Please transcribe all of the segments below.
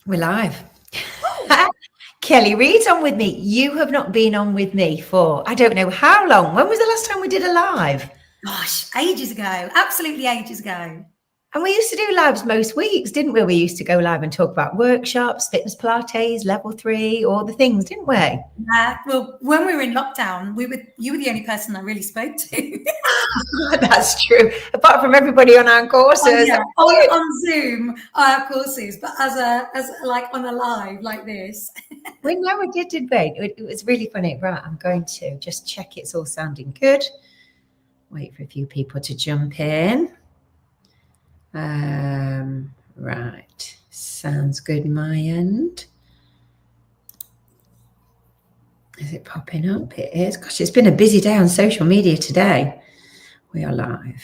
We're live. Kelly Reid's on with me. You have not been on with me for, I don't know how long. When was the last time we did a live? Gosh, ages ago. Absolutely ages ago. And we used to do lives most weeks, didn't we? We used to go live and talk about workshops, fitness Pilates, level 3, all the things, didn't we? Well, when we were in lockdown, you were the only person I really spoke to. That's true. Apart from everybody on our courses. Oh, yeah. on Zoom, our courses, but as like on a live like this. We know we did we? It was really funny. Right, I'm going to just check it's all sounding good. Wait for a few people to jump in. Right, sounds good my end. Is it popping up? It is. Gosh, it's been a busy day on social media today. We are live.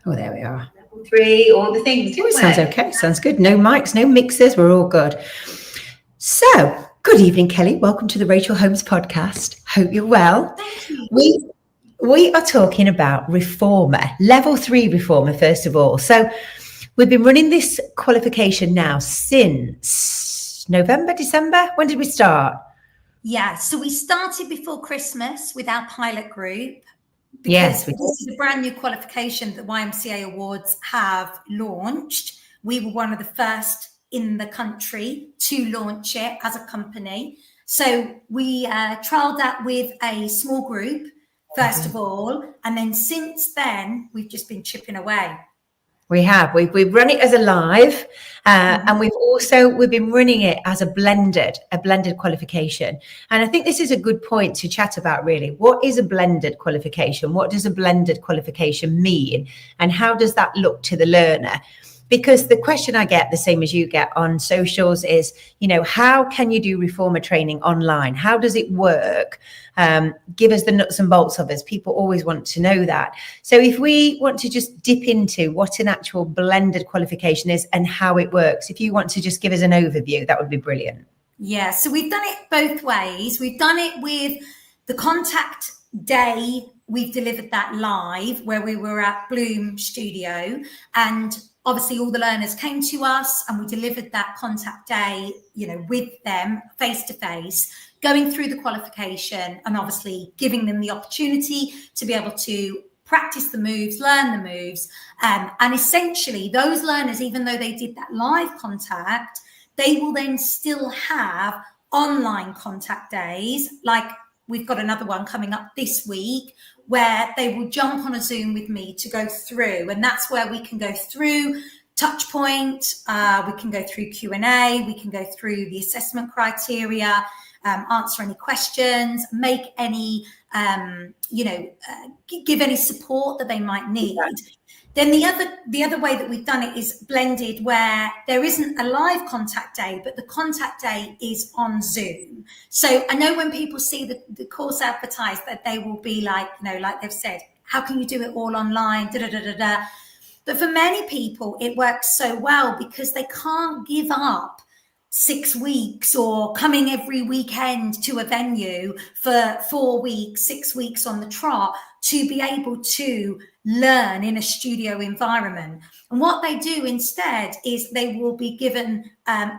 Oh, there we are. Level 3, all the things. Oh, it sounds okay. Sounds good. No mics, no mixers. We're all good. So, good evening, Kelly. Welcome to the Rachel Holmes podcast. Hope you're well. Thank you. We are talking about reformer, level 3 reformer, first of all. So we've been running this qualification now since November, December. When did we start? Yeah, so we started before Christmas with our pilot group. Yes, this is a brand new qualification that YMCA Awards have launched. We were one of the first in the country to launch it as a company. So we trialed that with a small group, first of all, and then since then, we've just been chipping away. We have. We've run it as a live, and we've been running it as a blended qualification. And I think this is a good point to chat about, really. What is a blended qualification? What does a blended qualification mean? And how does that look to the learner? Because the question I get, the same as you get on socials, is, how can you do reformer training online? How does it work? Give us the nuts and bolts of it. People always want to know that. So if we want to just dip into what an actual blended qualification is and how it works, if you want to just give us an overview, that would be brilliant. Yeah, so we've done it both ways. We've done it with the contact day. We've delivered that live where we were at Bloom Studio, and obviously all the learners came to us and we delivered that contact day, with them face to face, going through the qualification and obviously giving them the opportunity to be able to practice the moves, learn the moves. And essentially those learners, even though they did that live contact, they will then still have online contact days. Like we've got another one coming up this week where they will jump on a Zoom with me to go through. And that's where we can go through touch point, we can go through Q&A, we can go through the assessment criteria, answer any questions, make any, give any support that they might need. Then the other way that we've done it is blended, where there isn't a live contact day, but the contact day is on Zoom. So I know when people see the course advertised that they will be like, like they've said, how can you do it all online? But for many people, it works so well because they can't give up 6 weeks or coming every weekend to a venue for 4 weeks, 6 weeks on the trot to be able to learn in a studio environment. And what they do instead is they will be given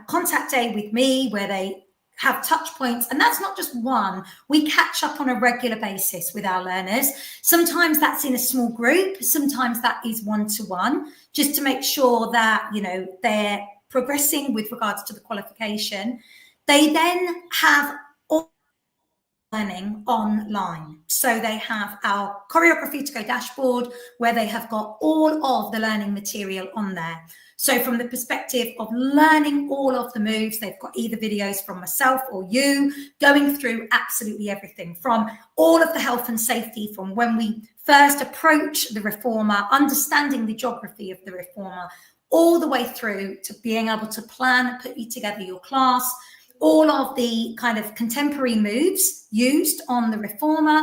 contact day with me where they have touch points. And that's not just one. We catch up on a regular basis with our learners. Sometimes that's in a small group. Sometimes that is one-to-one, just to make sure that, they're progressing with regards to the qualification. They then have all learning online. So they have our Choreography to Go dashboard where they have got all of the learning material on there. So from the perspective of learning all of the moves, they've got either videos from myself or you going through absolutely everything, from all of the health and safety, from when we first approach the reformer, understanding the geography of the reformer, all the way through to being able to plan, put you together your class, all of the kind of contemporary moves used on the reformer,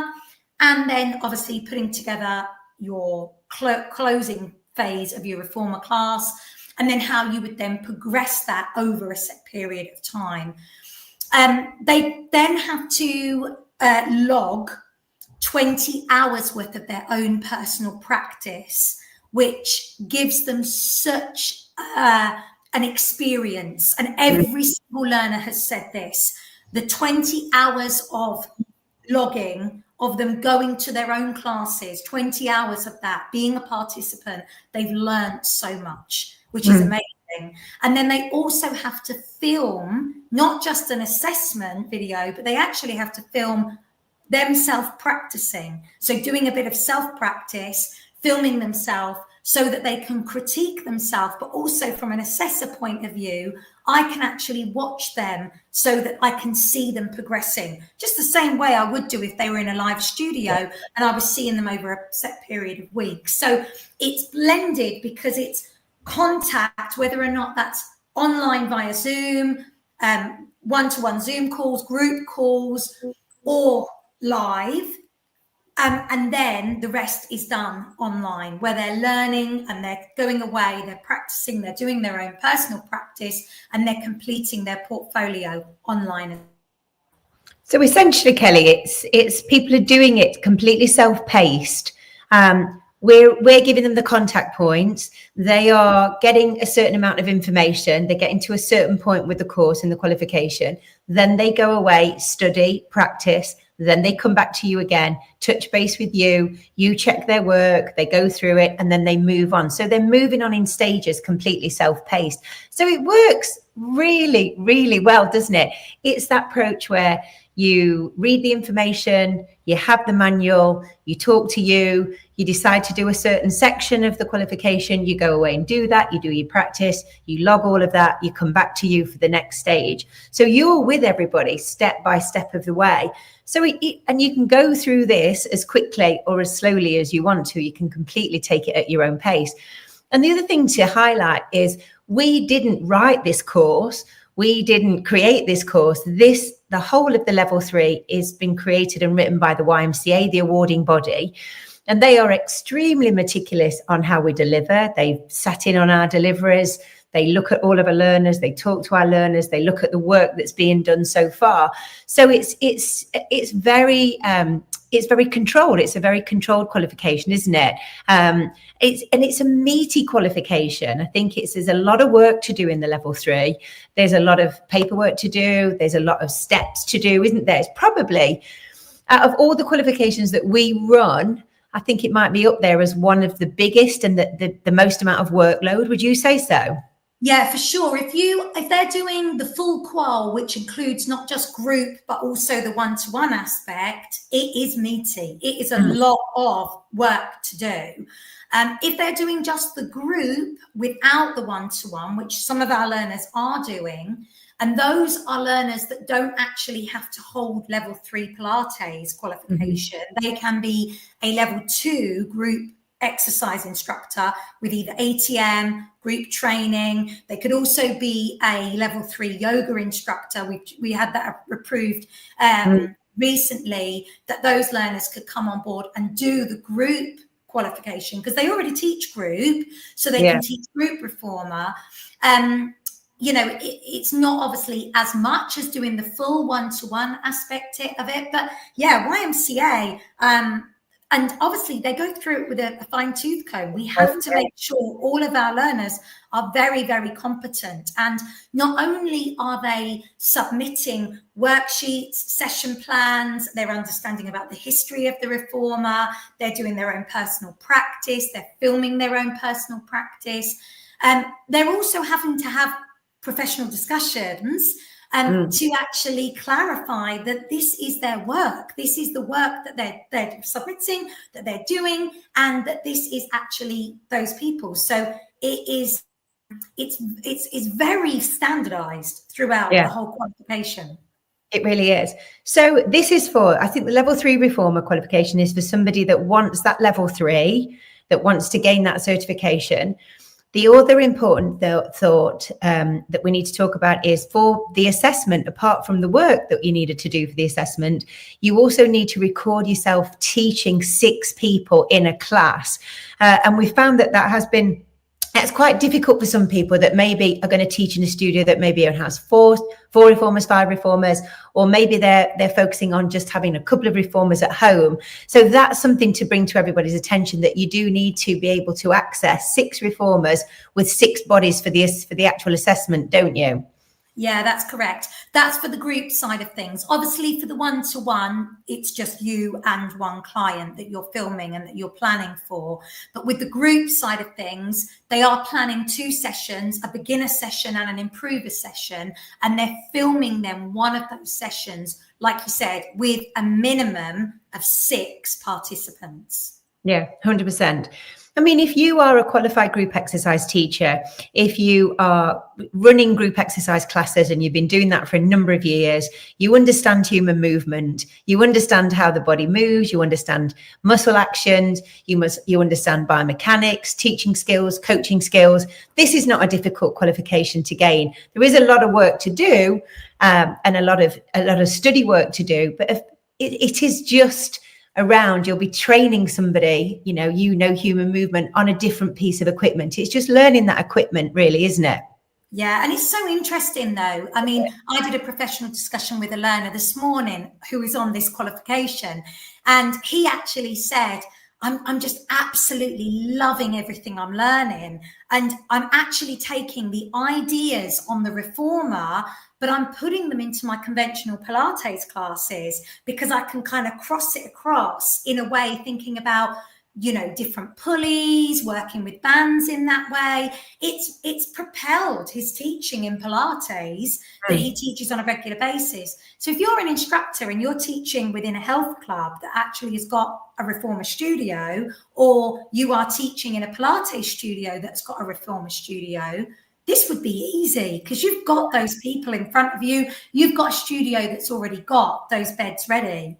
and then obviously putting together your closing phase of your reformer class, and then how you would then progress that over a set period of time. They then have to log 20 hours worth of their own personal practice, which gives them such a an experience, and every single learner has said this. The 20 hours of logging, of them going to their own classes, 20 hours of that, being a participant, they've learned so much, which is amazing. And then they also have to film not just an assessment video, but they actually have to film themselves practicing. So doing a bit of self-practice, filming themselves so that they can critique themselves, but also from an assessor point of view, I can actually watch them so that I can see them progressing, just the same way I would do if they were in a live studio and I was seeing them over a set period of weeks. So it's blended because it's contact, whether or not that's online via Zoom, one-to-one Zoom calls, group calls, or live. And then the rest is done online, where they're learning and they're going away, they're practicing, they're doing their own personal practice, and they're completing their portfolio online. So essentially, Kelly, it's people are doing it completely self-paced. We're giving them the contact points. They are getting a certain amount of information. They're getting to a certain point with the course and the qualification. Then they go away, study, practice. Then they come back to you again, touch base with you, you check their work, they go through it, and then they move on. So they're moving on in stages, completely self-paced. So it works really, really well, doesn't it? It's that approach where you read the information, you have the manual, you talk to you decide to do a certain section of the qualification, you go away and do that, you do your practice, you log all of that, you come back to you for the next stage. So you're with everybody step by step of the way. So and you can go through this as quickly or as slowly as you want to. You can completely take it at your own pace. And the other thing to highlight is we didn't write this course. We didn't create this course. The whole of the level 3 is been created and written by the YMCA, the awarding body. And they are extremely meticulous on how we deliver. They've sat in on our deliveries. They look at all of our learners. They talk to our learners. They look at the work that's being done so far. So it's very controlled. It's a very controlled qualification, isn't it? It's a meaty qualification. I think there's a lot of work to do in the level 3. There's a lot of paperwork to do. There's a lot of steps to do, isn't there? It's probably, out of all the qualifications that we run, I think it might be up there as one of the biggest and the most amount of workload. Would you say so? Yeah, for sure. If they're doing the full qual, which includes not just group, but also the one-to-one aspect, it is meaty. It is a lot of work to do. If they're doing just the group without the one-to-one, which some of our learners are doing, and those are learners that don't actually have to hold level 3 Pilates qualification. They can be a level 2 group exercise instructor with either ATM, group training. They could also be a level 3 yoga instructor. We had that approved recently, that those learners could come on board and do the group qualification because they already teach group, so they can teach group reformer. It's not obviously as much as doing the full one-to-one aspect of it, but YMCA, and obviously they go through it with a fine-tooth comb. We have to make sure all of our learners are very, very competent. And not only are they submitting worksheets, session plans, they're understanding about the history of the reformer, they're doing their own personal practice, they're filming their own personal practice. They're also having to have professional discussions to actually clarify that this is their work. This is the work that they're submitting, that they're doing, and that this is actually those people. So it's very standardized throughout the whole qualification. It really is. So this is for, I think the level 3 reformer qualification is for somebody that wants that level 3, that wants to gain that certification. The other important thought that we need to talk about is for the assessment, apart from the work that you needed to do for the assessment, you also need to record yourself teaching 6 people in a class. And we found that has been It's quite difficult for some people that maybe are going to teach in a studio that maybe has four reformers, 5 reformers, or maybe they're focusing on just having a couple of reformers at home. So that's something to bring to everybody's attention, that you do need to be able to access 6 reformers with 6 bodies for the actual assessment, don't you? Yeah, that's correct. That's for the group side of things. Obviously, for the one-to-one, it's just you and one client that you're filming and that you're planning for. But with the group side of things, they are planning 2 sessions, a beginner session and an improver session, and they're filming them, one of those sessions, like you said, with a minimum of 6 participants. Yeah, 100%. I mean, if you are a qualified group exercise teacher, if you are running group exercise classes and you've been doing that for a number of years, you understand human movement, you understand how the body moves, you understand muscle actions, you understand biomechanics, teaching skills, coaching skills. This is not a difficult qualification to gain. There is a lot of work to do, and a lot of study work to do, but if it is just around, you'll be training somebody, you know human movement on a different piece of equipment. It's just learning that equipment, really, isn't it? Yeah, and it's so interesting though. I mean, I did a professional discussion with a learner this morning who is on this qualification, and he actually said, I'm just absolutely loving everything I'm learning, and I'm actually taking the ideas on the reformer, but I'm putting them into my conventional Pilates classes because I can kind of cross it across in a way, thinking about, different pulleys, working with bands in that way. It's propelled his teaching in Pilates that he teaches on a regular basis. So if you're an instructor and you're teaching within a health club that actually has got a reformer studio, or you are teaching in a Pilates studio that's got a reformer studio, this would be easy because you've got those people in front of you. You've got a studio that's already got those beds ready.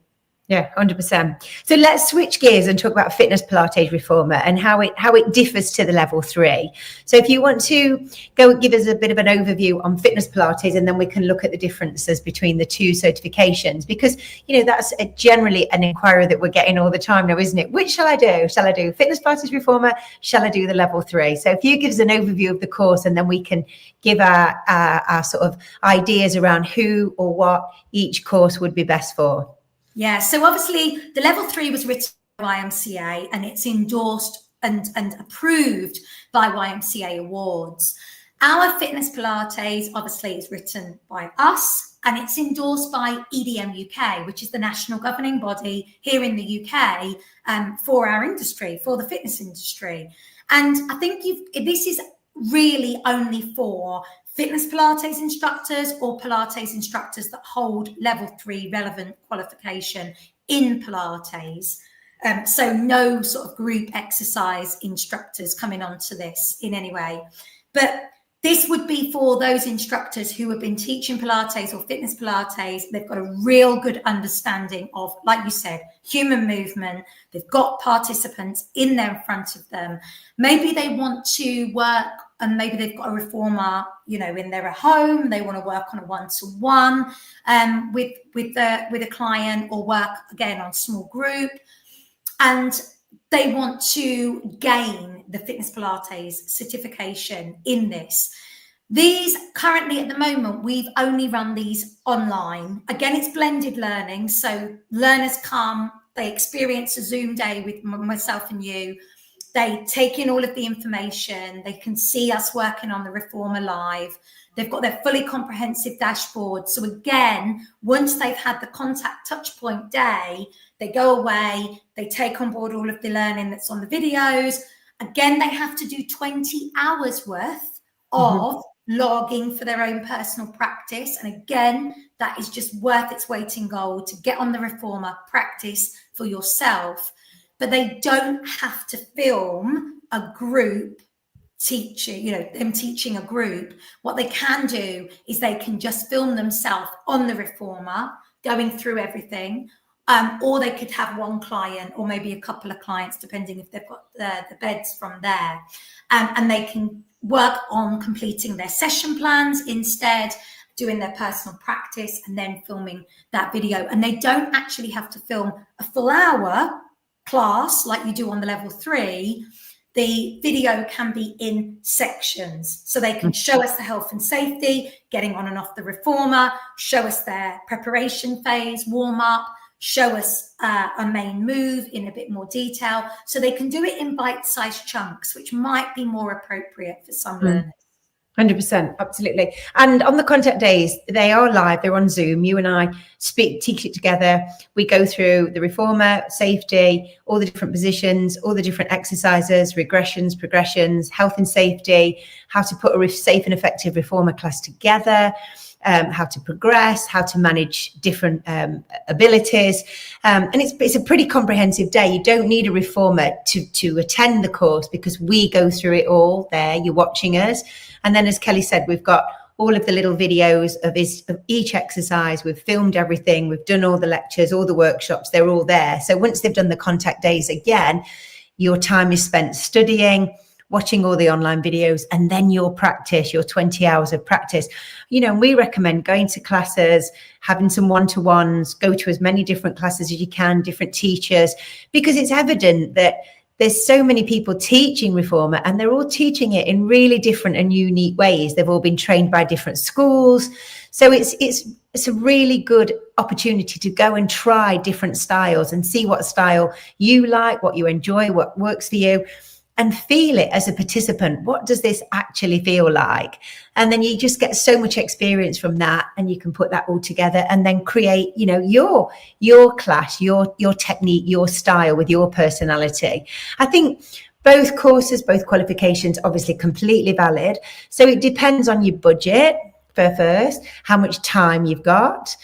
Yeah, 100%. So let's switch gears and talk about fitness Pilates reformer and how it differs to the level 3. So if you want to go give us a bit of an overview on fitness Pilates, and then we can look at the differences between the 2 certifications, because that's generally an inquiry that we're getting all the time now, isn't it? Which shall I do? Shall I do fitness Pilates reformer? Shall I do the level 3? So if you give us an overview of the course, and then we can give our sort of ideas around who or what each course would be best for. Yeah, so obviously the level 3 was written by YMCA, and it's endorsed and approved by YMCA awards. Our fitness Pilates obviously is written by us, and it's endorsed by EDM UK, which is the national governing body here in the UK for our industry, for the fitness industry. And I think this is really only for fitness Pilates instructors or Pilates instructors that hold level 3 relevant qualification in Pilates. So no sort of group exercise instructors coming onto this in any way. But this would be for those instructors who have been teaching Pilates or fitness Pilates. They've got a real good understanding of, like you said, human movement. They've got participants in there in front of them. Maybe they want to work, and maybe they've got a reformer, in their home. They want to work on a one-to-one with a client, or work again on small group, and they want to gain the fitness Pilates certification in this. These currently at the moment, we've only run these online. Again, it's blended learning. So learners come, they experience a Zoom day with myself and you. They take in all of the information. They can see us working on the reformer live. They've got their fully comprehensive dashboard. So again, once they've had the contact touch point day, they go away, they take on board all of the learning that's on the videos. Again, they have to do 20 hours worth of logging for their own personal practice. And again, that is just worth its weight in gold to get on the reformer, practice for yourself. But they don't have to film a group teaching, them teaching a group. What they can do is they can just film themselves on the reformer, going through everything. Or they could have one client or maybe a couple of clients, depending if they've got the beds from there. And they can work on completing their session plans instead, doing their personal practice, and then filming that video. And they don't actually have to film a full hour class like you do on the level 3. the video can be in sections. So they can show us the health and safety, getting on and off the reformer, show us their preparation phase, warm up, show us a main move in a bit more detail. So they can do it in bite-sized chunks, which might be more appropriate for some learners. 100%, absolutely. And on the contact days, they are live, they're on Zoom. You and I teach it together. We go through the reformer, safety, all the different positions, all the different exercises, regressions, progressions, health and safety, how to put a safe and effective reformer class together, how to progress, how to manage different abilities. And it's a pretty comprehensive day. You don't need a reformer to attend the course, because we go through it all there. You're watching us. And then, as Kelly said, we've got all of the little videos of each exercise. We've filmed everything. We've done all the lectures, all the workshops. They're all there. So once they've done the contact days again, your time is spent studying, watching all the online videos, and then your practice, your 20 hours of practice. You know, we recommend going to classes, having some one-to-ones, go to as many different classes as you can, different teachers, because it's evident that there's so many people teaching reformer, and they're all teaching it in really different and unique ways. They've all been trained by different schools. So it's a really good opportunity to go and try different styles and see what style you like, what you enjoy, what works for you, and feel it as a participant. What does this actually feel like? And then you just get so much experience from that, and you can put that all together and then create, you know, your class, your technique, your style with your personality. I think both courses, both qualifications, obviously completely valid. So it depends on your budget first, how much time you've got,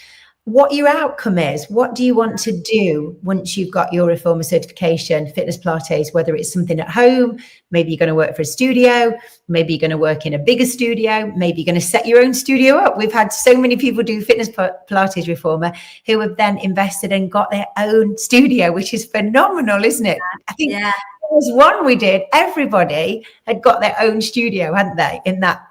what your outcome is. What do you want to do once you've got your reformer certification, fitness Pilates, whether it's something at home, maybe you're going to work for a studio, maybe you're going to work in a bigger studio, maybe you're going to set your own studio up. We've had so many people do fitness Pilates reformer who have then invested and got their own studio, which is phenomenal, isn't it? I think there was one we did, everybody had got their own studio, hadn't they, in that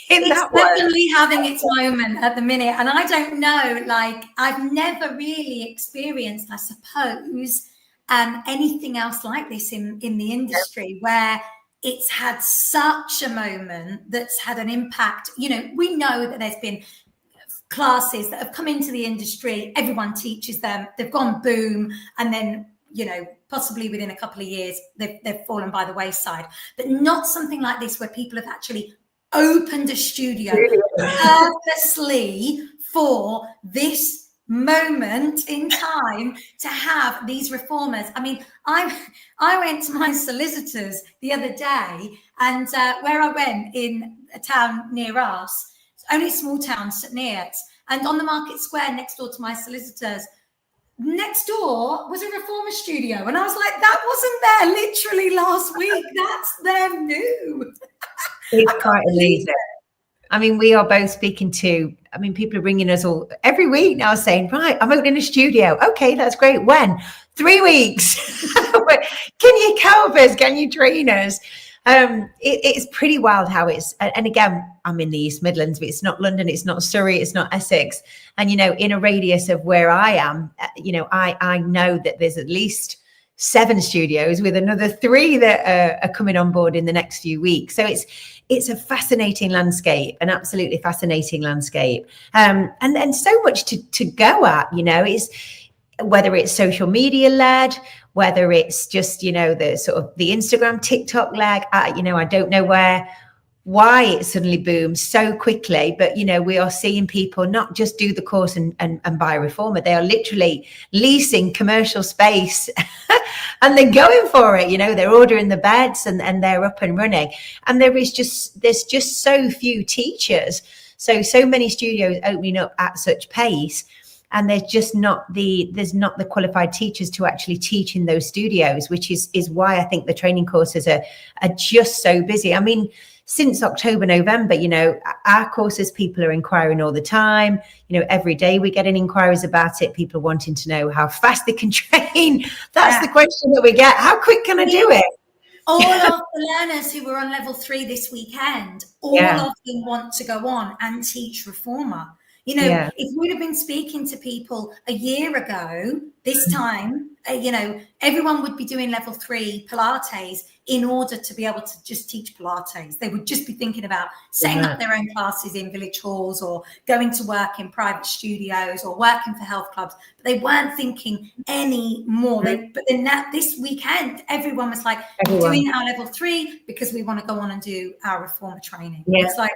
it's definitely having its moment at the minute. And I don't know, like, I've never really experienced, I suppose, anything else like this in the industry, where it's had such a moment that's had an impact. You know, we know that there's been classes that have come into the industry, everyone teaches them, they've gone boom, and then, you know, possibly within a couple of years, they've fallen by the wayside. But not something like this, where people have actually opened a studio purposely for this moment in time to have these reformers. I mean, I went to my solicitors the other day, and where I went in a town near us, only a small town, St Neots, and on the market square next door to my solicitors, next door was a reformer studio. And I was like, that wasn't there literally last week. That's them new. It's quite amazing. I mean, we are both speaking to, I mean, people are ringing us all every week now saying, right, I'm opening a studio. Okay, that's great. When? 3 weeks. Can you help us? Can you train us? It's pretty wild how it's, and again, I'm in the East Midlands, but it's not London, it's not Surrey, it's not Essex. And, you know, in a radius of where I am, you know, I know that there's at least 7 studios with another 3 that are coming on board in the next few weeks. So it's a fascinating landscape, an absolutely fascinating landscape. And so much to go at, you know, is whether it's social media led, whether it's just, you know, the sort of the Instagram, TikTok leg, you know, I don't know why it suddenly boomed so quickly, but, you know, we are seeing people not just do the course and buy a reformer. They are literally leasing commercial space and they're going for it. You know, they're ordering the beds and they're up and running. And there's just so few teachers. So many studios opening up at such pace. And there's just not the qualified teachers to actually teach in those studios, which is why I think the training courses are just so busy. I mean, since October, November, you know, our courses, people are inquiring all the time. You know, every day we get inquiries about it. People wanting to know how fast they can train. That's the question that we get. How quick can I do it? All of the learners who were on level 3 this weekend, all of them want to go on and teach reformer. You know, if we'd have been speaking to people a year ago, this time everyone would be doing level 3 Pilates in order to be able to just teach Pilates. They would just be thinking about setting up their own classes in village halls or going to work in private studios or working for health clubs. But they weren't thinking any more. But then this weekend, everyone was like, we're doing our level 3 because we want to go on and do our reformer training. Yeah. It's like,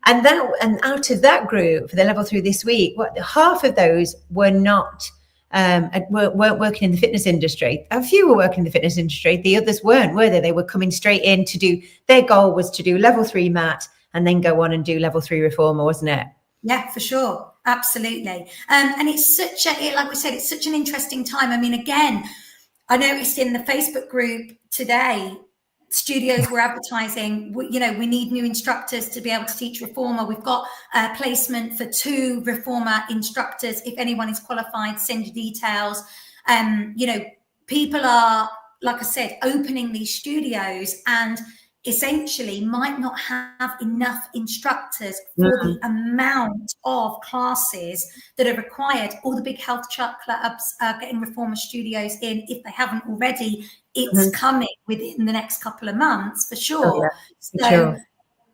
and out of that group for the level 3 this week, half of those were not weren't working in the fitness industry. A few were working in the fitness industry. The others weren't, were they? They were coming straight in to do, their goal was to do level 3 mat and then go on and do level 3 reformer, wasn't it? Yeah, for sure. Absolutely. And it's like we said, it's such an interesting time. I mean, again, I noticed in the Facebook group today, studios were advertising, we need new instructors to be able to teach reformer. We've got a placement for 2 reformer instructors. If anyone is qualified, send your details. People are, like I said, opening these studios and essentially might not have enough instructors for the amount of classes that are required. All the big health clubs are getting reformer studios in. If they haven't already, it's coming within the next couple of months for sure.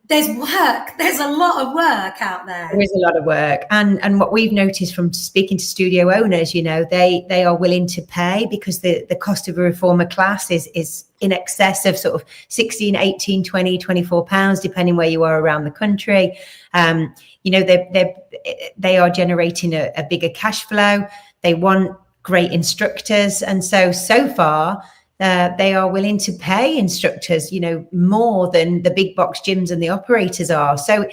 There's work. There's a lot of work out there. There is a lot of work. And what we've noticed from speaking to studio owners, they are willing to pay because the cost of a reformer class is in excess of sort of 16, 18, 20, 24 pounds, depending where you are around the country. They are generating a bigger cash flow. They want great instructors. And so far, they are willing to pay instructors, more than the big box gyms and the operators are. So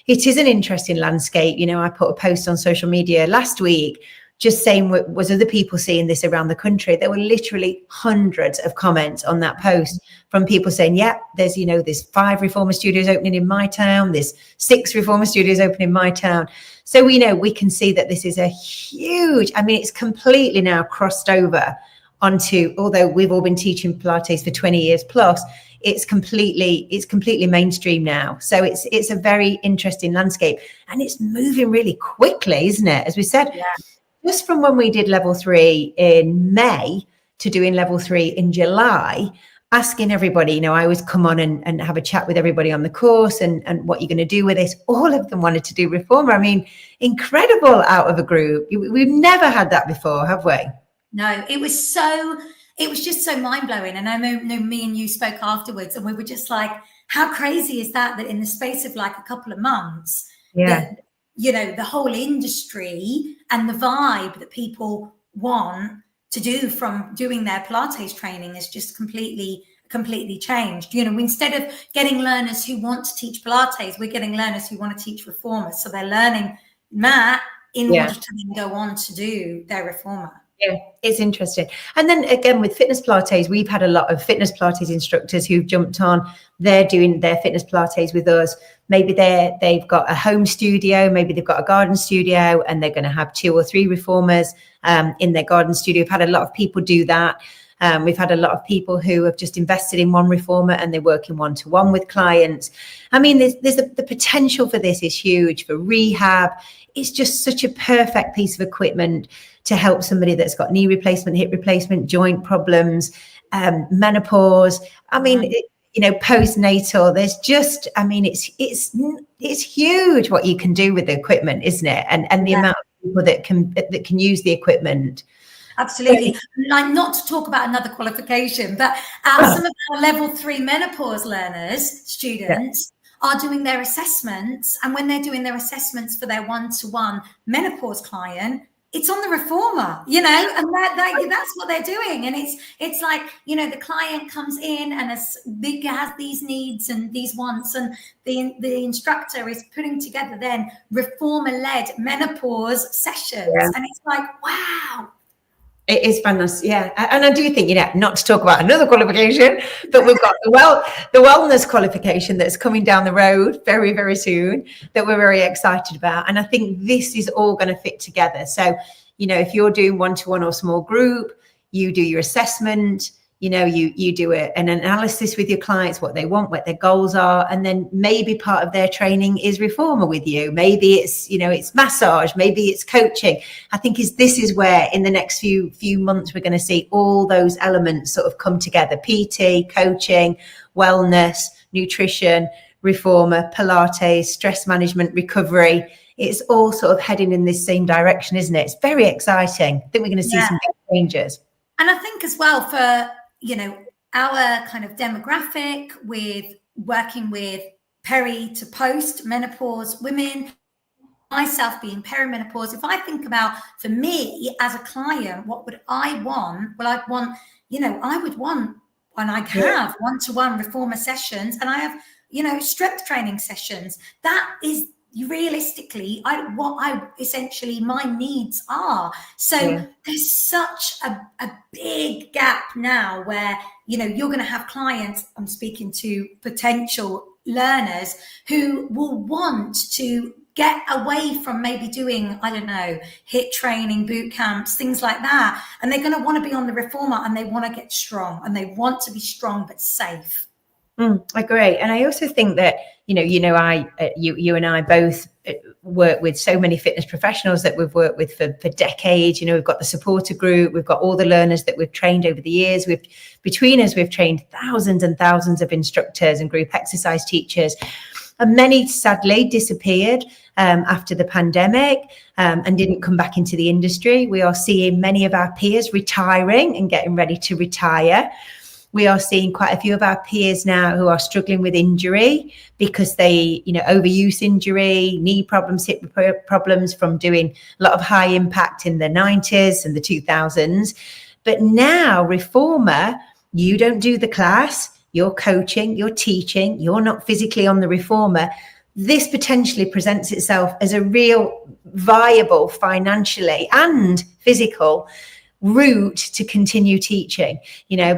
it is an interesting landscape. I put a post on social media last week just saying, was other people seeing this around the country? There were literally hundreds of comments on that post from people saying, yeah, there's 5 reformer studios opening in my town. There's 6 reformer studios opening in my town. So we can see that this is a huge, it's completely now crossed over onto, although we've all been teaching Pilates for 20 years plus, it's completely mainstream now. So it's a very interesting landscape, and it's moving really quickly, isn't it? As we said, just from when we did level 3 in May to doing level 3 in July, asking everybody, I always come on and have a chat with everybody on the course and what you're going to do with this. All of them wanted to do reformer. Incredible out of a group. We've never had that before, have we? No, it was just so mind-blowing. And I know me and you spoke afterwards and we were just like, how crazy is that in the space of like a couple of months, the whole industry and the vibe that people want to do from doing their Pilates training is just completely changed. Instead of getting learners who want to teach Pilates, we're getting learners who want to teach reformer. So they're learning mat in order to then go on to do their reformer. Yeah, it's interesting. And then again, with fitness Pilates, we've had a lot of fitness Pilates instructors who've jumped on. They're doing their fitness Pilates with us. Maybe they've got a home studio, maybe they've got a garden studio, and they're going to have 2 or 3 reformers in their garden studio. We've had a lot of people do that. We've had a lot of people who have just invested in one reformer and they're working one-to-one with clients. There's the potential for this is huge for rehab. It's just such a perfect piece of equipment to help somebody that's got knee replacement, hip replacement, joint problems, menopause. Postnatal. There's just, it's huge what you can do with the equipment, isn't it? And the amount of people that can use the equipment. Absolutely. Like, not to talk about another qualification, but some of our level 3 menopause learners, students, are doing their assessments. And when they're doing their assessments for their one-to-one menopause client, it's on the reformer, and that's what they're doing. And it's like, the client comes in and has these needs and these wants, and the instructor is putting together then reformer-led menopause sessions. And it's like, wow. It is fantastic, yeah. And I do think, not to talk about another qualification, but we've got the wellness qualification that's coming down the road very, very soon that we're very excited about. And I think this is all going to fit together. So, if you're doing one-to-one or small group, you do your assessment, you do an analysis with your clients, what they want, what their goals are, and then maybe part of their training is reformer with you. Maybe it's it's massage, maybe it's coaching. I think this is where in the next few months we're going to see all those elements sort of come together: PT, coaching, wellness, nutrition, reformer, Pilates, stress management, recovery. It's all sort of heading in this same direction, isn't it? It's very exciting. I think we're going to see some big changes. And I think as well for, our kind of demographic with working with peri to post menopause women, myself being perimenopause, if I think about for me as a client, what would I want? Well, I would want, and I have one-to-one reformer sessions, and I have, strength training sessions. That is realistically essentially my needs are. So there's such a big gap now where you're going to have clients, I'm speaking to potential learners who will want to get away from maybe doing, I don't know, HIIT training, boot camps, things like that, and they're going to want to be on the reformer, and they want to get strong, and they want to be strong but safe. I agree. And I also think that, you and I both work with so many fitness professionals that we've worked with for decades. We've got the supporter group, we've got all the learners that we've trained over the years. Between us, we've trained thousands and thousands of instructors and group exercise teachers. And many sadly disappeared after the pandemic and didn't come back into the industry. We are seeing many of our peers retiring and getting ready to retire. We are seeing quite a few of our peers now who are struggling with injury because they, overuse injury, knee problems, hip problems from doing a lot of high impact in the 90s and the 2000s. But now, reformer, you don't do the class, you're coaching, you're teaching, you're not physically on the reformer. This potentially presents itself as a real viable financially and physical route to continue teaching,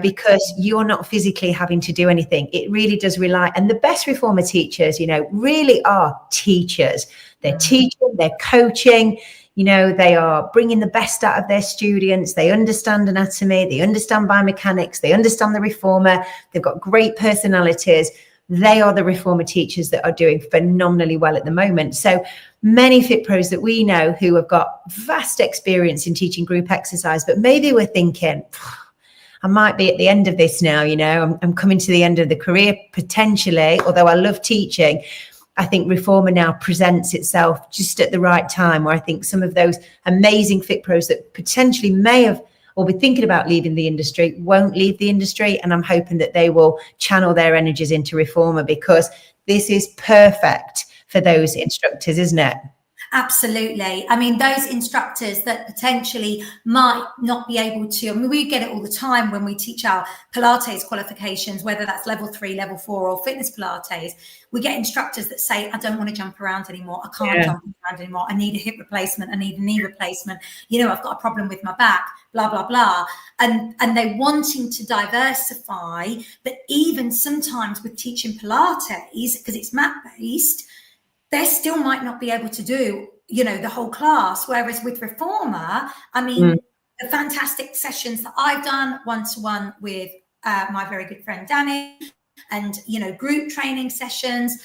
because you're not physically having to do anything. It really does rely, and the best reformer teachers, really are teachers. They're teaching, they're coaching, they are bringing the best out of their students. They understand anatomy, they understand biomechanics, they understand the reformer. They've got great personalities. They are the reformer teachers that are doing phenomenally well at the moment. So many fit pros that we know who have got vast experience in teaching group exercise, but maybe we're thinking, I might be at the end of this now, I'm coming to the end of the career potentially, although I love teaching. I think reformer now presents itself just at the right time, where I think some of those amazing fit pros that potentially may have or be thinking about leaving the industry won't leave the industry. And I'm hoping that they will channel their energies into reformer, because this is perfect for those instructors, isn't it? Absolutely. I mean, those instructors that potentially might not be able to, we get it all the time when we teach our Pilates qualifications, whether that's level 3, level 4 or fitness Pilates. We get instructors that say, I don't want to jump around anymore. I can't jump around anymore. I need a hip replacement. I need a knee replacement. I've got a problem with my back, blah, blah, blah. And they're wanting to diversify. But even sometimes with teaching Pilates, because it's mat-based, they still might not be able to do, the whole class. Whereas with reformer, the fantastic sessions that I've done one-to-one with my very good friend Danny, and, group training sessions,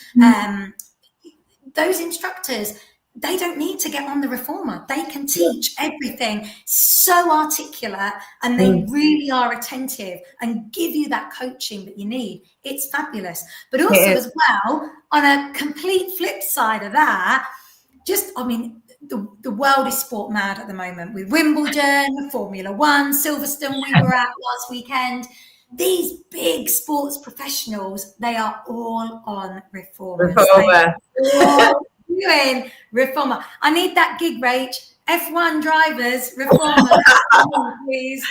those instructors, they don't need to get on the reformer. They can teach everything so articulate, and they really are attentive and give you that coaching that you need. It's fabulous. But also as well, on a complete flip side of that, the world is sport mad at the moment with Wimbledon, Formula One, Silverstone we were at last weekend. These big sports professionals, they are all on reformers. Doing reformer. I need that gig, Rach. F1 drivers, reformer. Please.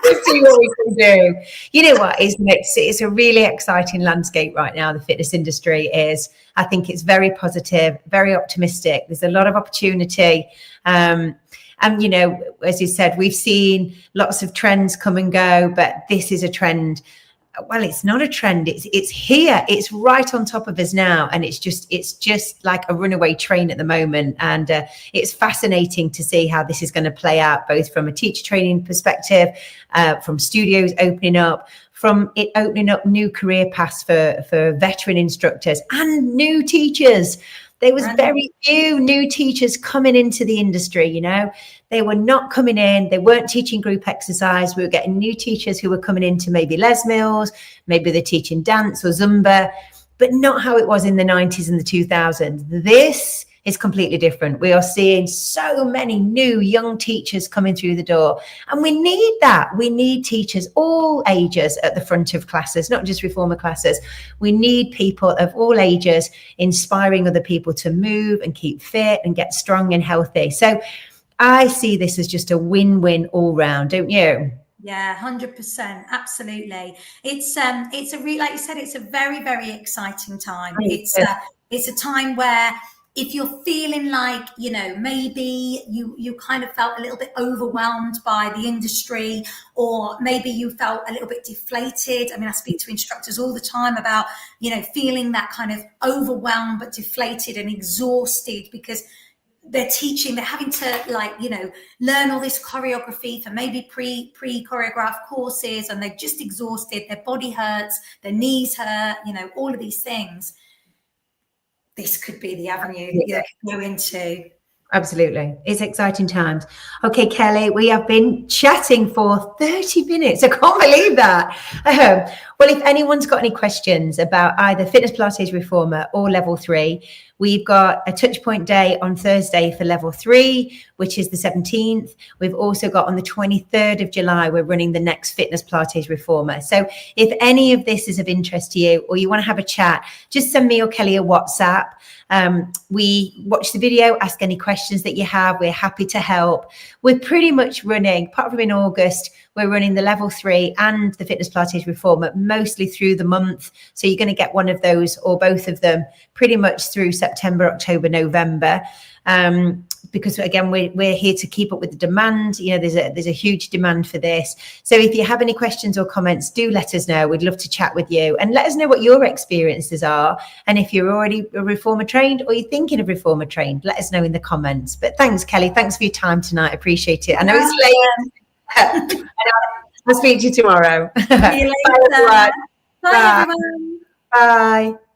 Let's see what we can do. You know what, isn't it? It's a really exciting landscape right now. The fitness industry is. I think it's very positive, very optimistic. There's a lot of opportunity. And, as you said, we've seen lots of trends come and go, but this is a trend well, it's not a trend. It's here. It's right on top of us now, and it's just like a runaway train at the moment. And it's fascinating to see how this is going to play out, both from a teacher training perspective, from studios opening up, from it opening up new career paths for veteran instructors and new teachers. There was very few new teachers coming into the industry, you know. They were not coming in. They weren't teaching group exercise. We were getting new teachers who were coming into maybe Les Mills, maybe they're teaching dance or Zumba, but not how it was in the 90s and the 2000s. This is completely different. We are seeing so many new young teachers coming through the door, and we need that. We need teachers all ages at the front of classes, not just reformer classes. We need people of all ages inspiring other people to move and keep fit and get strong and healthy. So I see this as just a win-win all round, don't you? Yeah, 100%. Absolutely. It's like you said, it's a very, very exciting time. It's a time where, if you're feeling like, you know, maybe you kind of felt a little bit overwhelmed by the industry, or maybe you felt a little bit deflated. I mean, I speak to instructors all the time about, you know, feeling that kind of overwhelmed but deflated and exhausted because they're teaching, they're having to, like, you know, learn all this choreography for maybe pre-choreographed courses, and they're just exhausted, their body hurts, their knees hurt, you know, all of these things. This could be the avenue that you can go into. Absolutely. It's exciting times. Okay, Kelly, we have been chatting for 30 minutes. I can't believe that. Well, if anyone's got any questions about either Fitness Pilates Reformer or Level 3, we've got a touchpoint day on Thursday for Level 3, which is the 17th. We've also got on the 23rd of July, we're running the next Fitness Pilates Reformer. So if any of this is of interest to you, or you want to have a chat, just send me or Kelly a WhatsApp. We watch the video, ask any questions that you have. We're happy to help. We're pretty much running, apart from in August, we're running the Level 3 and the Fitness Pilates Reformer mostly through the month. So you're going to get one of those or both of them pretty much through September, October, November. Because again, we're here to keep up with the demand. You know, there's a huge demand for this. So if you have any questions or comments, do let us know. We'd love to chat with you, and let us know what your experiences are. And if you're already a reformer trained or you're thinking of reformer trained, let us know in the comments. But thanks, Kelly. Thanks for your time tonight. I appreciate it. I know it's late. I'll speak to you tomorrow. See you later. Bye, everyone. Bye, everyone. Bye.